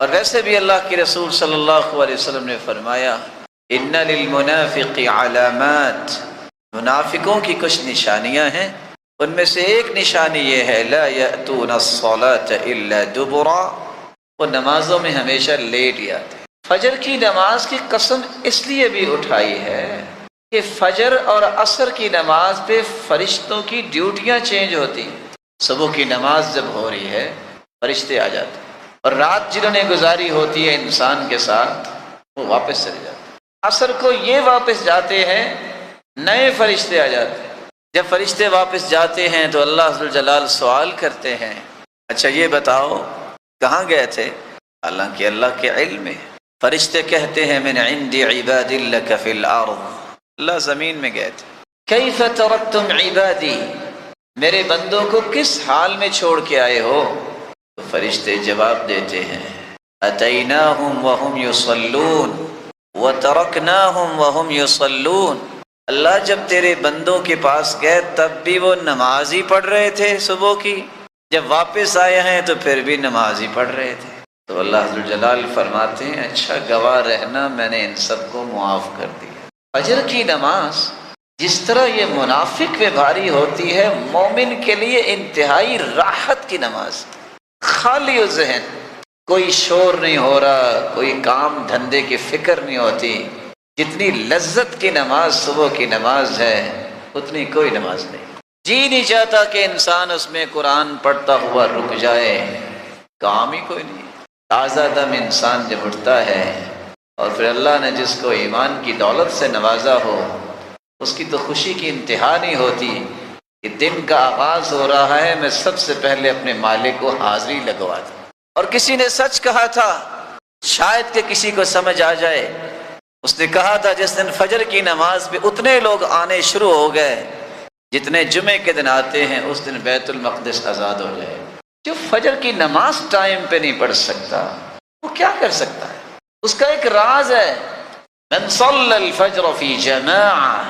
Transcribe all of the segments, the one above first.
اور ویسے بھی اللہ کے رسول صلی اللہ علیہ وسلم نے فرمایا ان للمنافق علامات، منافقوں کی کچھ نشانیاں ہیں، ان میں سے ایک نشانی یہ ہے لا یأتون الصلاة الا دبرا، وہ نمازوں میں ہمیشہ لیٹ ہی آتے ہیں۔ فجر کی نماز کی قسم اس لیے بھی اٹھائی ہے کہ فجر اور عصر کی نماز پہ فرشتوں کی ڈیوٹیاں چینج ہوتی ہیں۔ صبح کی نماز جب ہو رہی ہے فرشتے آ جاتے ہیں، اور رات جنہوں نے گزاری ہوتی ہے انسان کے ساتھ وہ واپس چلے جاتے ہیں۔ عصر کو یہ واپس جاتے ہیں، نئے فرشتے آ جاتے ہیں۔ جب فرشتے واپس جاتے ہیں تو اللہ ذو الجلال سوال کرتے ہیں اچھا یہ بتاؤ کہاں گئے تھے؟ حالانکہ اللہ کے علم میں۔ فرشتے کہتے ہیں من عند عباد لک فی الارض، اللہ زمین میں گئے تھے۔ کیف ترکتم عبادی، میرے بندوں کو کس حال میں چھوڑ کے آئے ہو؟ تو فرشتے جواب دیتے ہیں اتیناہم وہم یصلون وترکناہم وہم یصلون، اللہ جب تیرے بندوں کے پاس گئے تب بھی وہ نماز ہی پڑھ رہے تھے صبح کی، جب واپس آئے ہیں تو پھر بھی نماز ہی پڑھ رہے تھے۔ تو اللہ ذوالجلال فرماتے ہیں اچھا گواہ رہنا میں نے ان سب کو معاف کر دیا۔ فجر کی نماز جس طرح یہ منافق پہ بھاری ہوتی ہے، مومن کے لیے انتہائی راحت کی نماز، خالی ذہن، کوئی شور نہیں ہو رہا، کوئی کام دھندے کی فکر نہیں ہوتی۔ جتنی لذت کی نماز صبح کی نماز ہے اتنی کوئی نماز نہیں۔ جی نہیں چاہتا کہ انسان اس میں قرآن پڑھتا ہوا رک جائے، کام ہی کوئی نہیں۔ تازہ دم انسان جب اٹھتا ہے اور پھر اللہ نے جس کو ایمان کی دولت سے نوازا ہو اس کی تو خوشی کی انتہا نہیں ہوتی کہ دن کا آغاز ہو رہا ہے، میں سب سے پہلے اپنے مالک کو حاضری لگوا دوں۔ اور کسی نے سچ کہا تھا، شاید کہ کسی کو سمجھ آ جائے، اس نے کہا تھا جس دن فجر کی نماز پہ اتنے لوگ آنے شروع ہو گئے جتنے جمعے کے دن آتے ہیں، اس دن بیت المقدس آزاد ہو جائے۔ جو فجر کی نماز ٹائم پہ نہیں پڑھ سکتا وہ کیا کر سکتا ہے؟ اس کا ایک راز ہے من صلی الفجر فی جماعہ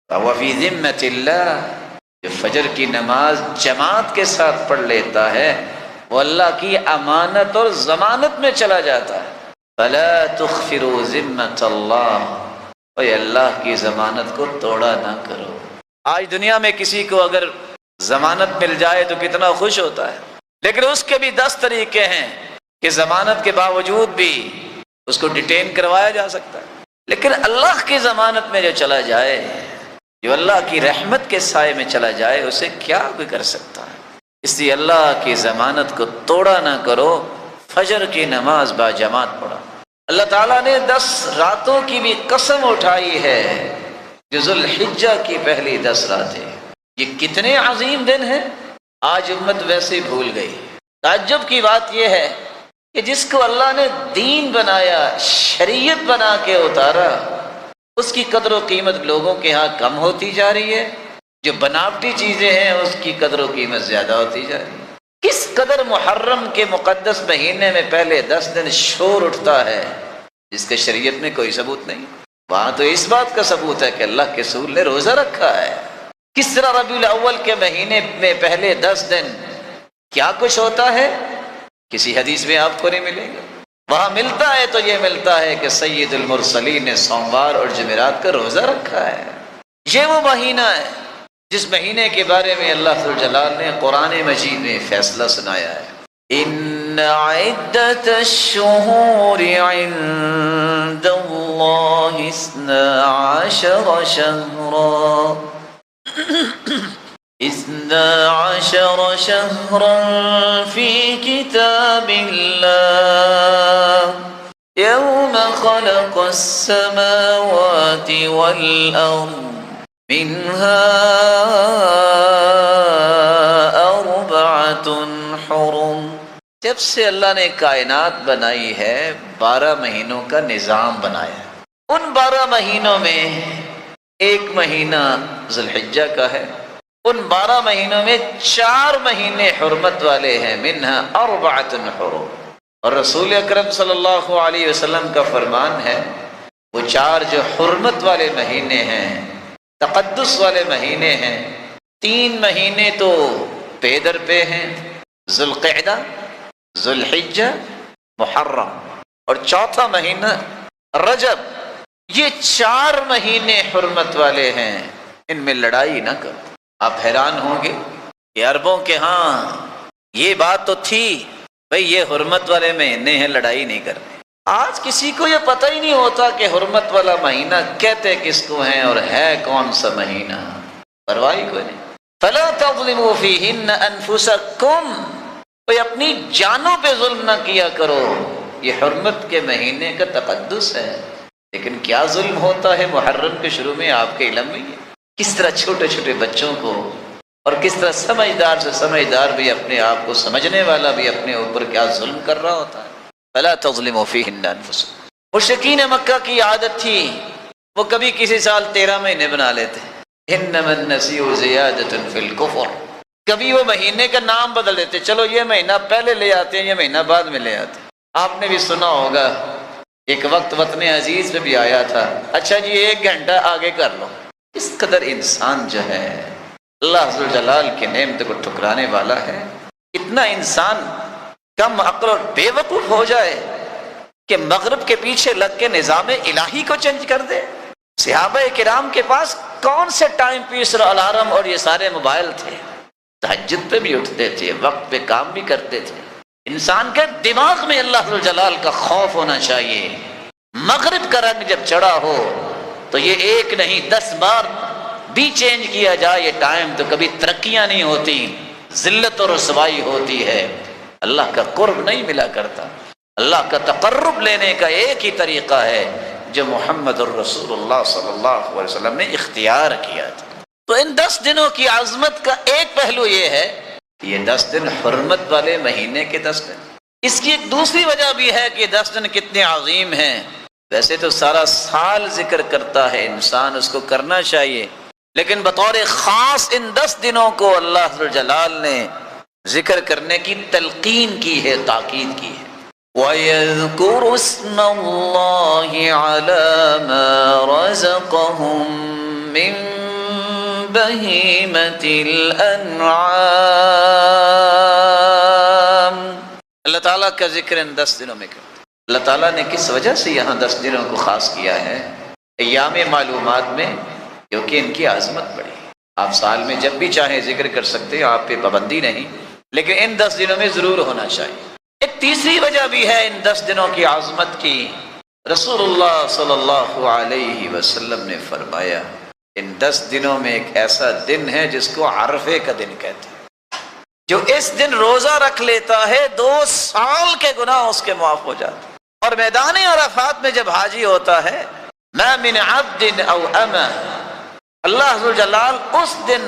فہو فی ذمۃ اللہ، جو فجر کی نماز جماعت کے ساتھ پڑھ لیتا ہے وہ اللہ کی امانت اور ضمانت میں چلا جاتا ہے۔ فلا تخفروا ذمۃ اللہ، اے اللہ کی ضمانت کو توڑا نہ کرو۔ آج دنیا میں کسی کو اگر ضمانت مل جائے تو کتنا خوش ہوتا ہے، لیکن اس کے بھی 10 طریقے ہیں کہ ضمانت کے باوجود بھی اس کو ڈیٹین کروایا جا سکتا ہے۔ لیکن اللہ کی ضمانت میں جو چلا جائے، جو اللہ کی رحمت کے سائے میں چلا جائے، اسے کیا کوئی کر سکتا ہے؟ اس لیے اللہ کی ضمانت کو توڑا نہ کرو، فجر کی نماز با جماعت پڑھا۔ اللہ تعالیٰ نے 10 راتوں کی بھی قسم اٹھائی ہے جو ذوالحجہ کی پہلی 10 راتیں، یہ کتنے عظیم دن ہیں، آج امت ویسے ہی بھول گئی۔ تعجب کی بات یہ ہے کہ جس کو اللہ نے دین بنایا، شریعت بنا کے اتارا، اس کی قدر و قیمت لوگوں کے ہاں کم ہوتی جا رہی ہے، جو بناوٹی چیزیں ہیں اس کی قدر و قیمت زیادہ ہوتی جا رہی ہے۔ کس قدر محرم کے مقدس مہینے میں پہلے 10 دن شور اٹھتا ہے جس کے شریعت میں کوئی ثبوت نہیں، وہاں تو اس بات کا ثبوت ہے کہ اللہ کے رسول نے روزہ رکھا ہے۔ کس طرح ربیع الاول کے مہینے میں پہلے 10 دن کیا کچھ ہوتا ہے کسی حدیث میں آپ کو نہیں ملے گا۔ وہاں ملتا ہے تو یہ ملتا ہے کہ سید المرسلین نے سوموار اور جمعرات کا روزہ رکھا ہے۔ یہ وہ مہینہ ہے جس مہینے کے بارے میں اللہ ذوالجلال نے قرآن مجید میں فیصلہ سنایا ہے ان عدت الشہور عند اللہ 12 شہرا 12 شہرا فی کتاب اللہ یوم خلق السماوات والارض منها 4 حرم، جب سے اللہ نے کائنات بنائی ہے 12 مہینوں کا نظام بنایا ہے۔ ان 12 مہینوں میں ایک مہینہ ذوالحجہ کا ہے، ان 12 مہینوں میں 4 مہینے حرمت والے ہیں، منہا 4 حرم۔ اور رسول اکرم صلی اللہ علیہ وسلم کا فرمان ہے وہ 4 جو حرمت والے مہینے ہیں، تقدس والے مہینے ہیں، 3 مہینے تو پے در پہ ہیں، ذوالقعدہ، ذوالحجہ محرم اور چوتھا مہینہ رجب، یہ 4 مہینے حرمت والے ہیں، ان میں لڑائی نہ کرو۔ آپ حیران ہوں گے کہ عربوں کے ہاں یہ بات تو تھی بھئی یہ حرمت والے مہینے ہیں، لڑائی نہیں کرتے۔ آج کسی کو یہ پتہ ہی نہیں ہوتا کہ حرمت والا مہینہ کہتے کس کو ہیں اور ہے کون سا مہینہ، پرواہ کوئی نہیں۔ فَلَا تَظْلِمُوا فِيهِنَّ أَنفُسَكُمْ، کوئی اپنی جانوں پہ ظلم نہ کیا کرو، یہ حرمت کے مہینے کا تقدس ہے۔ لیکن کیا ظلم ہوتا ہے محرم کے شروع میں، آپ کے علم میں ہے کس طرح چھوٹے چھوٹے بچوں کو، اور کس طرح سمجھدار سے سمجھدار بھی اپنے آپ کو سمجھنے والا بھی اپنے اوپر کیا ظلم کر رہا ہوتا ہے۔ فَلَا تَظْلِمُوا فِيهِنَّ أَنفُسَكُمْ۔ مشرکین مکہ کی عادت تھی، وہ کبھی کسی سال 13 مہینے بنا لیتے، إِنَّمَا النَّسِيُّ زِيَادَةٌ فِي الْكُفْرِ، کبھی وہ مہینے کا نام بدل دیتے، چلو یہ مہینہ پہلے لے آتے ہیں، یہ مہینہ بعد میں لے آتے ہیں۔ آپ نے بھی سنا ہوگا ایک وقت وطن عزیز پہ بھی آیا تھا، اچھا جی 1 گھنٹہ آگے کر لو۔ اس قدر انسان جو ہے اللہ ذوالجلال کے نعمت کو ٹھکرانے والا ہے، اتنا انسان کم عقل اور بے وقوف ہو جائے کہ مغرب کے پیچھے لگ کے نظام الہی کو چینج کر دے۔ صحابہ کرام کے پاس کون سے ٹائم پیس اور الارم اور یہ سارے موبائل تھے، تہجد پہ بھی اٹھتے تھے، وقت پہ کام بھی کرتے تھے۔ انسان کے دماغ میں اللہ ذوالجلال کا خوف ہونا چاہیے۔ مغرب کا رنگ جب چڑھا ہو تو یہ 1 نہیں 10 بار بھی چینج کیا جائے یہ ٹائم، تو کبھی ترقیاں نہیں ہوتی، ذلت اور رسوائی ہوتی ہے، اللہ کا قرب نہیں ملا کرتا۔ اللہ کا تقرب لینے کا ایک ہی طریقہ ہے جو محمد الرسول اللہ صلی اللہ علیہ وسلم نے اختیار کیا تھا۔ تو ان 10 دنوں کی عظمت کا ایک پہلو یہ ہے کہ یہ 10 دن حرمت والے مہینے کے 10 دن۔ اس کی ایک دوسری وجہ بھی ہے کہ 10 دن کتنے عظیم ہیں۔ ویسے تو سارا سال ذکر کرتا ہے انسان، اس کو کرنا چاہیے، لیکن بطور خاص ان 10 دنوں کو اللہ جلال نے ذکر کرنے کی تلقین کی ہے، تاکید کی ہے۔ وَيَذْكُرُ اسْمَ اللَّهِ عَلَى مَا رَزَقَهُم مِّن بَهِيمَةِ الْأَنْعَامِ، اللہ تعالیٰ کا ذکر ان 10 دنوں میں کرتا ہے۔ اللہ تعالیٰ نے کس وجہ سے یہاں 10 دنوں کو خاص کیا ہے؟ ایام معلومات میں، کیونکہ ان کی عظمت بڑی ہے۔ آپ سال میں جب بھی چاہیں ذکر کر سکتے ہیں، آپ پہ پابندی نہیں، لیکن ان 10 دنوں میں ضرور ہونا چاہیے۔ ایک تیسری وجہ بھی ہے ان 10 دنوں کی عظمت کی۔ رسول اللہ صلی اللہ علیہ وسلم نے فرمایا ان 10 دنوں میں ایک ایسا دن ہے جس کو عرفے کا دن کہتے ہیں، جو اس دن روزہ رکھ لیتا ہے 2 سال کے گناہ اس کے معاف ہو جاتے ہیں۔ اور میدان عرفات میں جب حاجی ہوتا ہے، ما من عبد او امہ، اللہ عز و جلال اس دن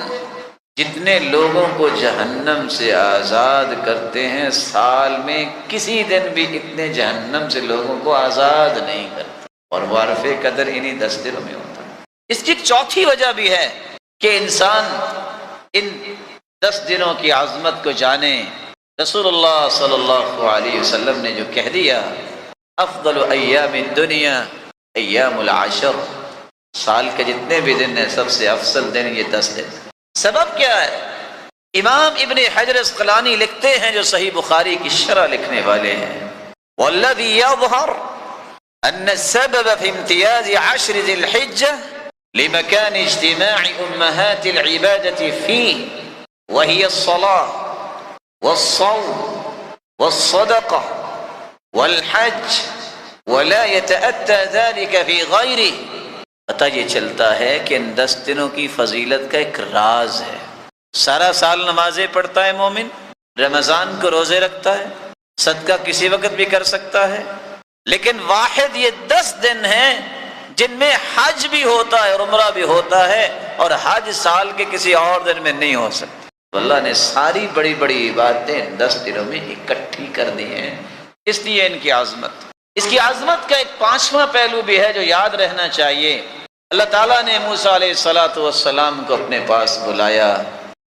جتنے لوگوں کو جہنم سے آزاد کرتے ہیں، سال میں کسی دن بھی اتنے جہنم سے لوگوں کو آزاد نہیں کرتے، اور وہ عرفے قدر انہی 10 دنوں میں ہوتا ہے۔ اس کی ایک چوتھی وجہ بھی ہے کہ انسان ان 10 دنوں کی عظمت کو جانے۔ رسول اللہ صلی اللہ علیہ وسلم نے جو کہہ دیا، افضل ایام الدنیا ایام العشر، سال کے جتنے بھی دن ہیں سب سے افضل دن یہ 10 دن۔ سبب کیا ہے؟ امام ابن حجر اسقلانی لکھتے ہیں، جو صحیح بخاری کی شرح لکھنے والے ہیں، والذی یظہر ان السبب فی امتیاز 10 ذی الحجہ لمکان اجتماع امہات العبادۃ فیہ، وہی الصلاۃ والصوم والصدقہ والحج، ولا يتأتى ذلك في غیرہ۔ پتہ یہ چلتا ہے کہ ان 10 دنوں کی فضیلت کا ایک راز ہے۔ سارا سال نمازیں پڑھتا ہے مومن، رمضان کو روزے رکھتا ہے، صدقہ کسی وقت بھی کر سکتا ہے، لیکن واحد یہ 10 دن ہیں جن میں حج بھی ہوتا ہے اور عمرہ بھی ہوتا ہے، اور حج سال کے کسی اور دن میں نہیں ہو سکتی۔ تو اللہ نے ساری بڑی بڑی عبادتیں 10 دنوں میں اکٹھی کر دی ہیں، اس لیے ان کی عظمت۔ اس کی عظمت کا ایک 5واں پہلو بھی ہے جو یاد رہنا چاہیے۔ اللہ تعالیٰ نے موسیٰ علیہ السلام کو اپنے پاس بلایا،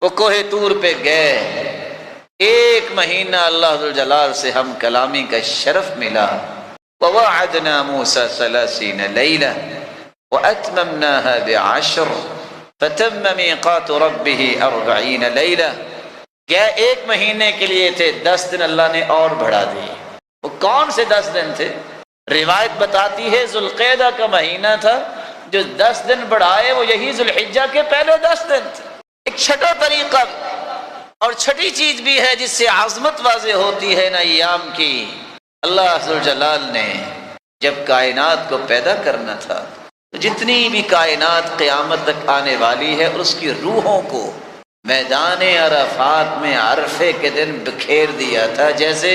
وہ کوہ طور پہ گئے، 1 مہینہ اللہ ذوالجلال سے ہم کلامی کا شرف ملا۔ وَوَعَدْنَا مُوسَىٰ 30 لَيْلَةً وَأَتْمَمْنَاهَا ب10 فَتَمَّ مِيقَاتُ رَبِّهِ 40 لَيْلَةً۔ کیا 1 مہینے کے لیے تھے، 10 دن اللہ نے اور بڑھا دیے، وہ کون سے 10 دن تھے؟ روایت بتاتی ہے ذوالقعدہ کا مہینہ تھا، جو 10 دن بڑھائے وہ یہی ذوالحجہ کے پہلے 10 دن تھے۔ ایک چھٹا طریقہ اور چھٹی چیز بھی ہے جس سے عظمت واضح ہوتی ہے ان ایام کی۔ اللہ ذوالجلال نے جب کائنات کو پیدا کرنا تھا تو جتنی بھی کائنات قیامت تک آنے والی ہے اس کی روحوں کو میدان عرفات میں عرفے کے دن بکھیر دیا تھا، جیسے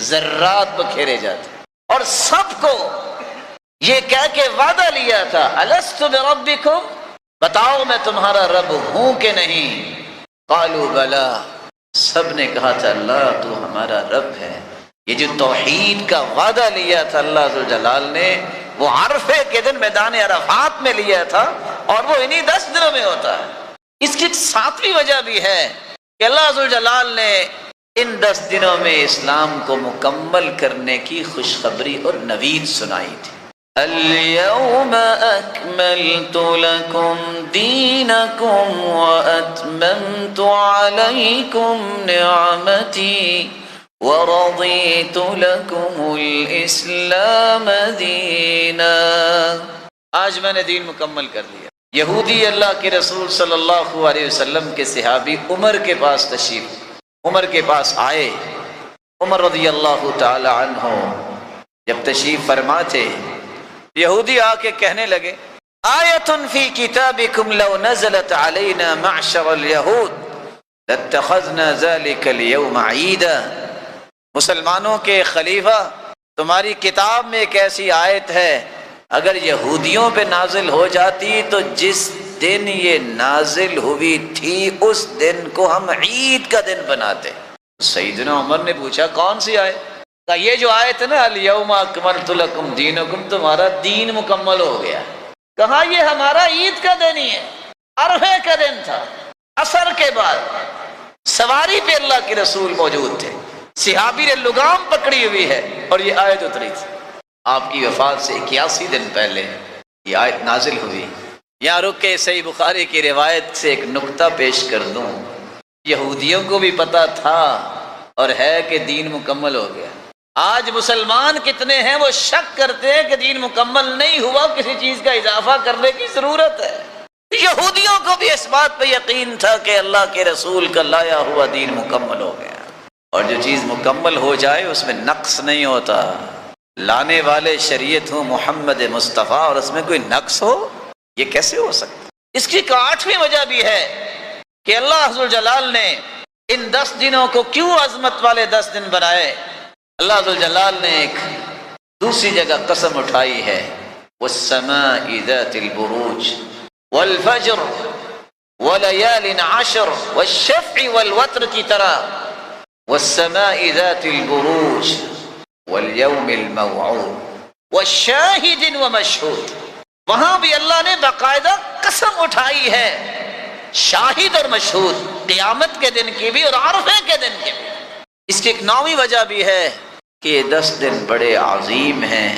ذرات بکھیرے جاتے، اور سب کو یہ کہہ کے وعدہ لیا تھا الست بربکم، بتاؤ میں تمہارا رب ہوں کہ نہیں؟ قالوا بلا، سب نے کہا تھا اللہ تو ہمارا رب ہے۔ یہ جو توحید کا وعدہ لیا تھا اللہ ذوالجلال نے، وہ عرفے کے دن میدان عرفات میں لیا تھا، اور وہ انہی 10 دنوں میں ہوتا ہے۔ اس کی 7ویں وجہ بھی ہے کہ اللہ ذوالجلال نے ان 10 دنوں میں اسلام کو مکمل کرنے کی خوشخبری اور نوید سنائی تھی۔ اليوم اکملت لکم دینکم واتممت علیکم نعمتی ورضیت لکم الاسلام دینا۔ آج میں نے دین مکمل کر دیا۔ یہودی اللہ کے رسول صلی اللہ علیہ وسلم کے صحابی عمر کے پاس عمر کے پاس آئے۔ عمر رضی اللہ تعالی عنہ جب تشریف فرما تھے، یہودی آ کے کہنے لگے آیۃ فی کتابکم لو نزلت علینا معشر الیہود لاتخذنا ذلک اليوم عیدا۔ مسلمانوں کے خلیفہ، تمہاری کتاب میں ایک ایسی آیت ہے اگر یہودیوں پہ نازل ہو جاتی تو جس دن یہ نازل ہوئی تھی اس دن کو ہم عید کا دن بناتے۔ سیدنا عمر نے پوچھا کون سی آیت؟ کہا یہ جو آیت ہے نا الیوم اکملت لکم دینکم، تمہارا دین مکمل ہو گیا۔ کہا یہ ہمارا عید کا دن ہی ہے، عرفے کا دن تھا، عصر کے بعد سواری پہ اللہ کے رسول موجود تھے، صحابی نے لگام پکڑی ہوئی ہے اور یہ آیت اتری تھی۔ آپ کی وفات سے 81 دن پہلے یہ آیت نازل ہوئی۔ یہاں رک کے صحیح بخاری کی روایت سے ایک نقطہ پیش کر دوں، یہودیوں کو بھی پتا تھا اور ہے کہ دین مکمل ہو گیا۔ آج مسلمان کتنے ہیں وہ شک کرتے ہیں کہ دین مکمل نہیں ہوا، کسی چیز کا اضافہ کرنے کی ضرورت ہے۔ یہودیوں کو بھی اس بات پہ یقین تھا کہ اللہ کے رسول کا لایا ہوا دین مکمل ہو گیا، اور جو چیز مکمل ہو جائے اس میں نقص نہیں ہوتا۔ لانے والے شریعت ہوں محمد مصطفیٰ اور اس میں کوئی نقص ہو، یہ کیسے ہو سکتا؟ اس کی 8ویں وجہ بھی ہے کہ اللہ ذوالجلال نے ان 10 دنوں کو کیوں عظمت والے 10 دن بنائے۔ اللہ ذوالجلال نے ایک دوسری جگہ قسم اٹھائی ہے، والسماء ذات البروج والفجر وليال عشر والشفع والوتر کی طرح، والسماء ذات البروج والیوم الموعود والشاہد ومشہود۔ وہاں بھی اللہ نے باقاعدہ قسم اٹھائی ہے، شاہد اور مشہود، قیامت کے دن کی بھی اور عرفے کے دن کی بھی۔ اس کی ایک 9ویں وجہ بھی ہے کہ یہ 10 دن بڑے عظیم ہیں،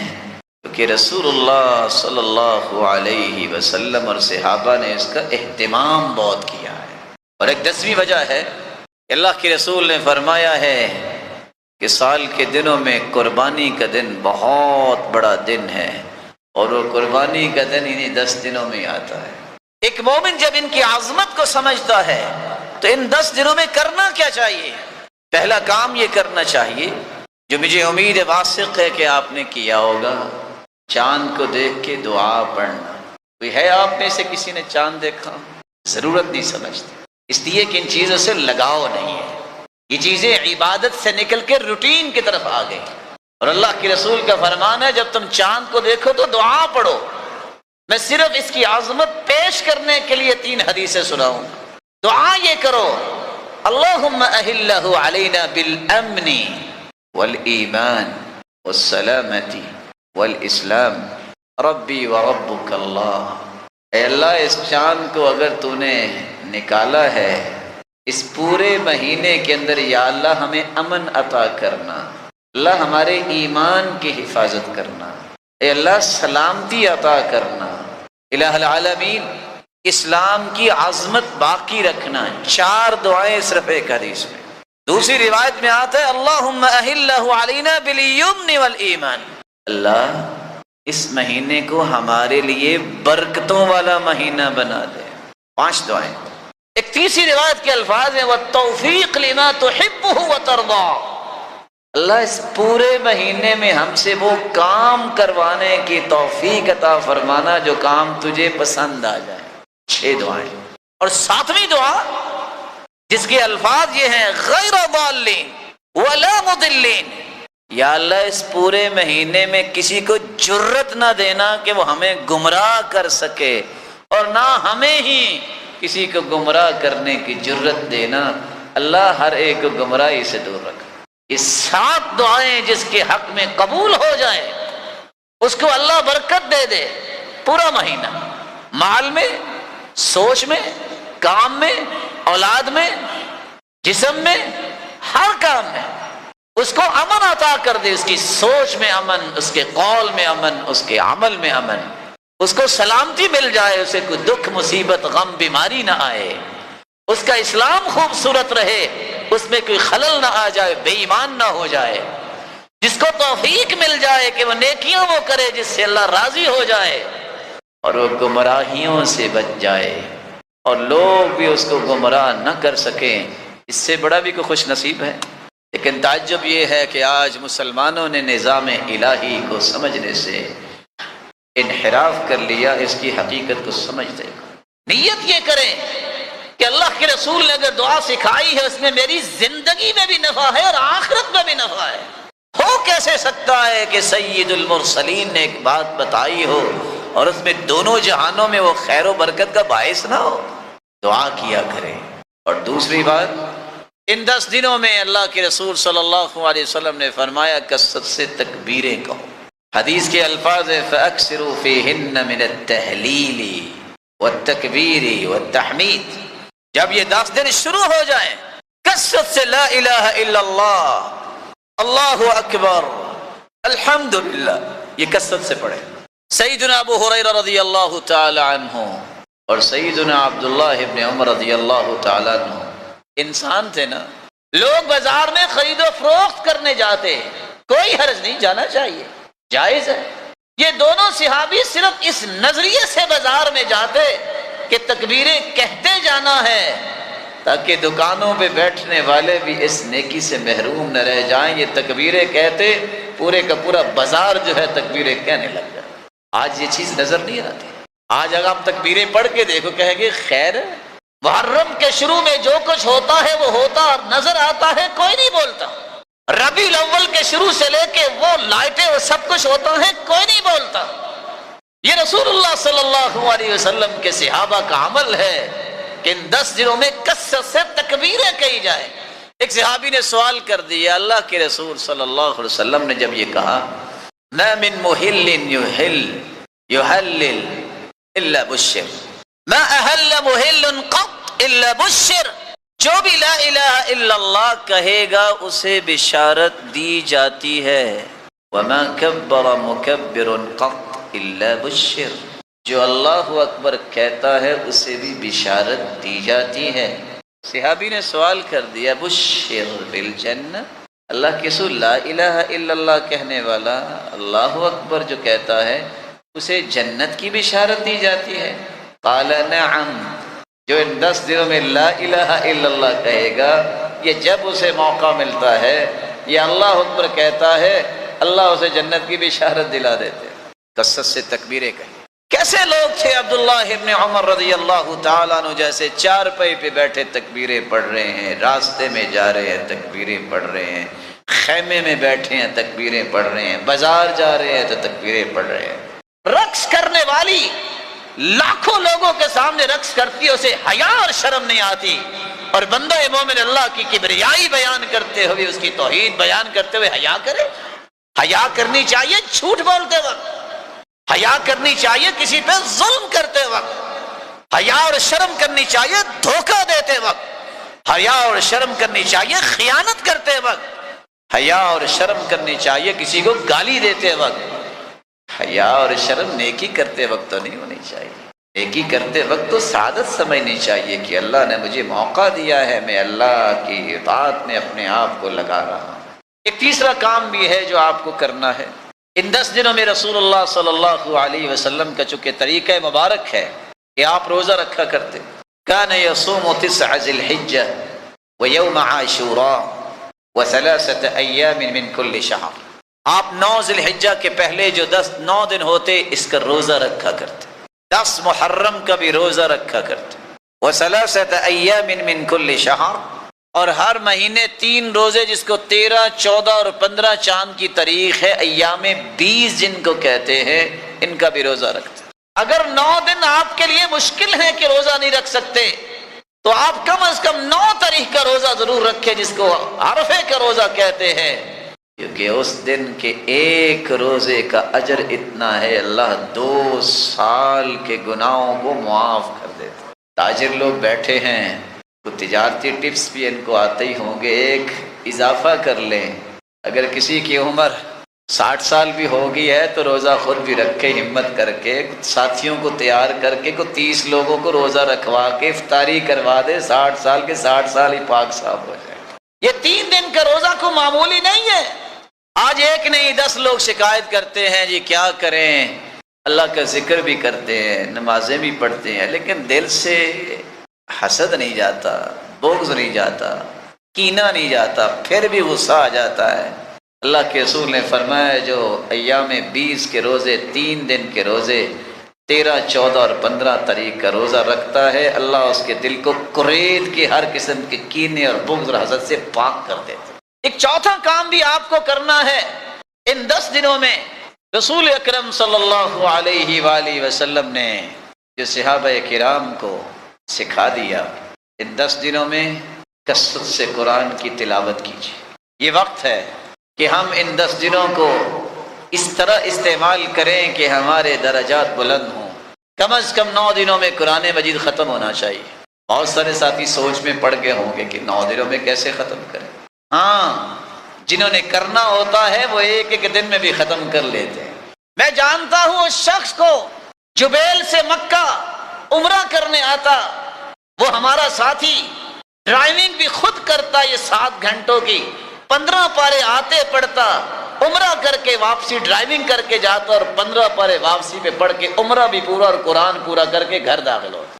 کیونکہ رسول اللہ صلی اللہ علیہ وسلم اور صحابہ نے اس کا اہتمام بہت کیا ہے۔ اور ایک 10ویں وجہ ہے کہ اللہ کے رسول نے فرمایا ہے کہ سال کے دنوں میں قربانی کا دن بہت بڑا دن ہے، اور وہ قربانی کا دن انہی 10 دنوں میں آتا ہے۔ ایک مومن جب ان کی عظمت کو سمجھتا ہے تو ان 10 دنوں میں کرنا کیا چاہیے؟ پہلا کام یہ کرنا چاہیے جو مجھے امید واثق ہے کہ آپ نے کیا ہوگا، چاند کو دیکھ کے دعا پڑھنا۔ کوئی ہے آپ میں سے کسی نے چاند دیکھا؟ ضرورت نہیں سمجھتے، اس لیے کہ ان چیزوں سے لگاؤ نہیں ہے۔ یہ چیزیں عبادت سے نکل کے روٹین کی طرف آ گئی، اور اللہ کے رسول کا فرمان ہے جب تم چاند کو دیکھو تو دعا پڑھو۔ میں صرف اس کی عظمت پیش کرنے کے لیے 3 حدیثیں سناؤں۔ دعا یہ کرو، اللہم اہلہ علینا بالامن والایمان والسلامت والاسلام ربی وربک اللہ۔ اے اللہ اس چاند کو اگر تو نے نکالا ہے اس پورے مہینے کے اندر، یا اللہ ہمیں امن عطا کرنا، اللہ ہمارے ایمان کی حفاظت کرنا، اے اللہ سلامتی عطا کرنا، الہ العالمین اسلام کی عظمت باقی رکھنا۔ 4 دعائیں صرف ایک حدیث میں۔ دوسری روایت میں آتا ہے اللہم اہلہ علینا بالیمن والایمان، اللہ اس مہینے کو ہمارے لیے برکتوں والا مہینہ بنا دے۔ 5 دعائیں۔ ایک تیسری روایت کے الفاظ ہیں والتوفیق لما تحبہ وترضى، اللہ اس پورے مہینے میں ہم سے وہ کام کروانے کی توفیق عطا فرمانا جو کام تجھے پسند آ جائے۔ 6 دعائیں۔ اور 7ویں دعا جس کے الفاظ یہ ہیں غیر ضالین ولا مضلین، یا اللہ اس پورے مہینے میں کسی کو جرت نہ دینا کہ وہ ہمیں گمراہ کر سکے، اور نہ ہمیں ہی کسی کو گمراہ کرنے کی جرت دینا، اللہ ہر ایک کو گمراہی سے دور رکھے۔ یہ 7 دعائیں جس کے حق میں قبول ہو جائیں اس کو اللہ برکت دے دے پورا مہینہ، مال میں، سوچ میں، کام میں، اولاد میں، جسم میں، ہر کام میں اس کو امن عطا کر دے، اس کی سوچ میں امن، اس کے قول میں امن، اس کے عمل میں امن، اس کو سلامتی مل جائے، اسے کوئی دکھ مصیبت غم بیماری نہ آئے، اس کا اسلام خوبصورت رہے، اس میں کوئی خلل نہ آ جائے، بے ایمان نہ ہو جائے، جس کو توفیق مل جائے کہ وہ نیکیاں وہ کرے جس سے اللہ راضی ہو جائے، اور وہ گمراہیوں سے بچ جائے اور لوگ بھی اس کو گمراہ نہ کر سکیں، اس سے بڑا بھی کوئی خوش نصیب ہے۔ لیکن تعجب یہ ہے کہ آج مسلمانوں نے نظام الہی کو سمجھنے سے انحراف کر لیا، اس کی حقیقت کو سمجھتے ہیں۔ نیت یہ کریں کہ اللہ کے رسول نے اگر دعا سکھائی ہے اس میں میری زندگی میں بھی نفع ہے اور آخرت میں بھی نفع ہے۔ ہو کیسے سکتا ہے کہ سید المرسلین نے ایک بات بتائی ہو اور اس میں دونوں جہانوں میں وہ خیر و برکت کا باعث نہ ہو؟ دعا کیا کریں۔ اور دوسری بات، ان 10 دنوں میں اللہ کے رسول صلی اللہ علیہ وسلم نے فرمایا کثرت سے تکبیریں کہو۔ حدیث کے الفاظ ہیں فَأَكْثِرُوا فِيهِنَّ مِنَ التَّهْلِيلِ وَالتَّكْبِيرِ وَالتَّحْمِيدِ، جب یہ 10 دن شروع ہو جائیں کثرت سے لا الہ الا اللہ، اللہ اکبر، الحمدللہ، یہ کثرت سے پڑھیں۔ سیدنا ابو ہریرہ رضی اللہ تعالی عنہ اور سیدنا عبداللہ ابن عمر رضی اللہ تعالی عنہ انسان تھے نا، لوگ بازار میں خرید و فروخت کرنے جاتے، کوئی حرج نہیں، جانا چاہیے، جائز ہے۔ یہ دونوں صحابی صرف اس نظریے سے بازار میں جاتے کہ تکبیریں کہتے جانا ہے تاکہ دکانوں پہ بیٹھنے والے بھی اس نیکی سے محروم نہ رہ جائیں۔ یہ تکبیریں کہتے پورے کا پورا بازار جو ہے تکبیریں کہنے لگ جائے۔ آج یہ چیز نظر نہیں آتی۔ آج اگر آپ تکبیریں پڑھ کے دیکھو کہیں گے خیر ہے، محرم کے شروع میں جو کچھ ہوتا ہے وہ ہوتا نظر آتا ہے، کوئی نہیں بولتا۔ ربیع الاول کے شروع سے لے کے وہ لائٹیں وہ سب کچھ ہوتا ہے، کوئی نہیں بولتا۔ یہ رسول اللہ صلی اللہ علیہ وسلم کے صحابہ کا عمل ہے کہ ان 10 دنوں میں کثرت سے تکبیریں کہی جائے۔ ایک صحابی نے سوال کر دیا، اللہ کے رسول صلی اللہ علیہ وسلم نے جب یہ کہا ما من محل يحلل الا بشر، ما احل محل قط الا بشر، جو بھی لا الہ الا اللہ کہے گا اسے بشارت دی جاتی ہے۔ وما کبر مکبر قط الا بشر، جو اللہ اکبر کہتا ہے اسے بھی بشارت دی جاتی ہے۔ صحابی نے سوال کر دیا بشر بالجنہ، اللہ کے رسول لا الہ الا اللہ کہنے والا اللہ اکبر جو کہتا ہے اسے جنت کی بشارت دی جاتی ہے؟ قال نعم، جو ان 10 دنوں میں لا الہ الا اللہ کہے گا یہ جب اسے موقع ملتا ہے یہ اللہ اکبر کہتا ہے اللہ اسے جنت کی بشارت دلا دیتے۔ کثرت سے تکبیریں کہیں۔ کیسے لوگ تھے عبداللہ ابن عمر رضی اللہ تعالیٰ عنہ جیسے چارپائی پہ بیٹھے تکبیریں پڑھ رہے ہیں، راستے میں جا رہے ہیں تکبیریں پڑھ رہے ہیں، خیمے میں بیٹھے ہیں تکبیریں پڑھ رہے ہیں، بازار جا رہے ہیں تو تکبیریں پڑھ رہے ہیں۔ رقص کرنے والی لاکھوں لوگوں کے سامنے رقص کرتی ہے، اسے حیا اور شرم نہیں آتی، اور بندہ مومن اللہ کی کبریائی بیان کرتے ہوئے اس کی توحید بیان کرتے ہوئے حیا کرے۔ حیا کرنی چاہیے جھوٹ بولتے وقت، حیا کرنی چاہیے کسی پہ ظلم کرتے وقت، حیا اور شرم کرنی چاہیے دھوکہ دیتے وقت، حیا اور شرم کرنی چاہیے خیانت کرتے وقت، حیا اور شرم کرنی چاہیے کسی کو گالی دیتے وقت، حیا اور شرم نیکی کرتے وقت تو نہیں ہونی چاہیے۔ نیکی کرتے وقت تو سعادت سمجھنی چاہیے کہ اللہ نے مجھے موقع دیا ہے، میں اللہ کی اطاعت میں اپنے آپ کو لگا رہا ہوں۔ ایک تیسرا کام بھی ہے جو آپ کو کرنا ہے۔ ان 10 دنوں میں رسول اللہ صلی اللہ علیہ وسلم کا چونکہ طریقہ مبارک ہے کہ آپ روزہ رکھا کرتے، کان یصوم 9 ذی الحجہ ویوم عاشوراء و3 ایام من کل شہر۔ آپ 9 ذی الحجہ کے پہلے جو 9 دن ہوتے اس کا روزہ رکھا کرتے، 10 محرم کا بھی روزہ رکھا کرتے، و3 ایام من کل شہر، اور ہر مہینے 3 روزے جس کو 13، 14 اور 15 چاند کی تاریخ ہے، ایام 20 جن کو کہتے ہیں، ان کا بھی روزہ رکھتے۔ اگر 9 دن آپ کے لیے مشکل ہے کہ روزہ نہیں رکھ سکتے تو آپ کم از کم 9 تاریخ کا روزہ ضرور رکھیں جس کو عرفے کا روزہ کہتے ہیں، کیونکہ اس دن کے ایک روزے کا اجر اتنا ہے اللہ 2 سال کے گناہوں کو معاف کر دیتے۔ تاجر لوگ بیٹھے ہیں، تو تجارتی ٹپس بھی ان کو آتے ہی ہوں گے، ایک اضافہ کر لیں، اگر کسی کی عمر 60 سال بھی ہو گئی ہے تو روزہ خود بھی رکھے، ہمت کر کے ساتھیوں کو تیار کر کے 30 لوگوں کو روزہ رکھوا کے افطاری کروا دے، 60 سال کے 60 سال ہی پاک صاف ہو جائے۔ یہ 3 دن کا روزہ کو معمولی نہیں ہے۔ آج ایک نہیں 10 لوگ شکایت کرتے ہیں جی کیا کریں، اللہ کا ذکر بھی کرتے ہیں، نمازیں بھی پڑھتے ہیں، لیکن دل سے حسد نہیں جاتا، بغض نہیں جاتا، کینہ نہیں جاتا، پھر بھی غصہ آ جاتا ہے۔ اللہ کے رسول نے فرمایا جو ایام 20 کے روزے، 3 دن کے روزے، 13، 14 اور 15 تاریخ کا روزہ رکھتا ہے، اللہ اس کے دل کو قرید کے ہر قسم کے کینے اور بغض اور حسد سے پاک کر دیتا۔ ایک چوتھا کام بھی آپ کو کرنا ہے ان 10 دنوں میں۔ رسول اکرم صلی اللہ علیہ وآلہ وسلم نے جو صحابہ کرام کو سکھا دیا، ان 10 دنوں میں کثرت سے قرآن کی تلاوت کیجیے۔ یہ وقت ہے کہ ہم ان 10 دنوں کو اس طرح استعمال کریں کہ ہمارے درجات بلند ہوں۔ کم از کم 9 دنوں میں قرآن مجید ختم ہونا چاہیے۔ بہت سارے ساتھی سوچ میں پڑ گئے ہوں گے کہ 9 دنوں میں کیسے ختم کریں۔ ہاں، جنہوں نے کرنا ہوتا ہے وہ ایک دن میں بھی ختم کر لیتے ہیں۔ میں جانتا ہوں اس شخص کو جبیل سے مکہ عمرہ کرنے آتا، وہ ہمارا ساتھی ڈرائیونگ بھی خود کرتا، یہ 7 گھنٹوں کی 15 پارے آتے پڑھتا، عمرہ کر کے واپسی ڈرائیونگ کر کے جاتا اور 15 پارے واپسی پہ پڑھ کے عمرہ بھی پورا اور قرآن پورا کر کے گھر داخل ہو۔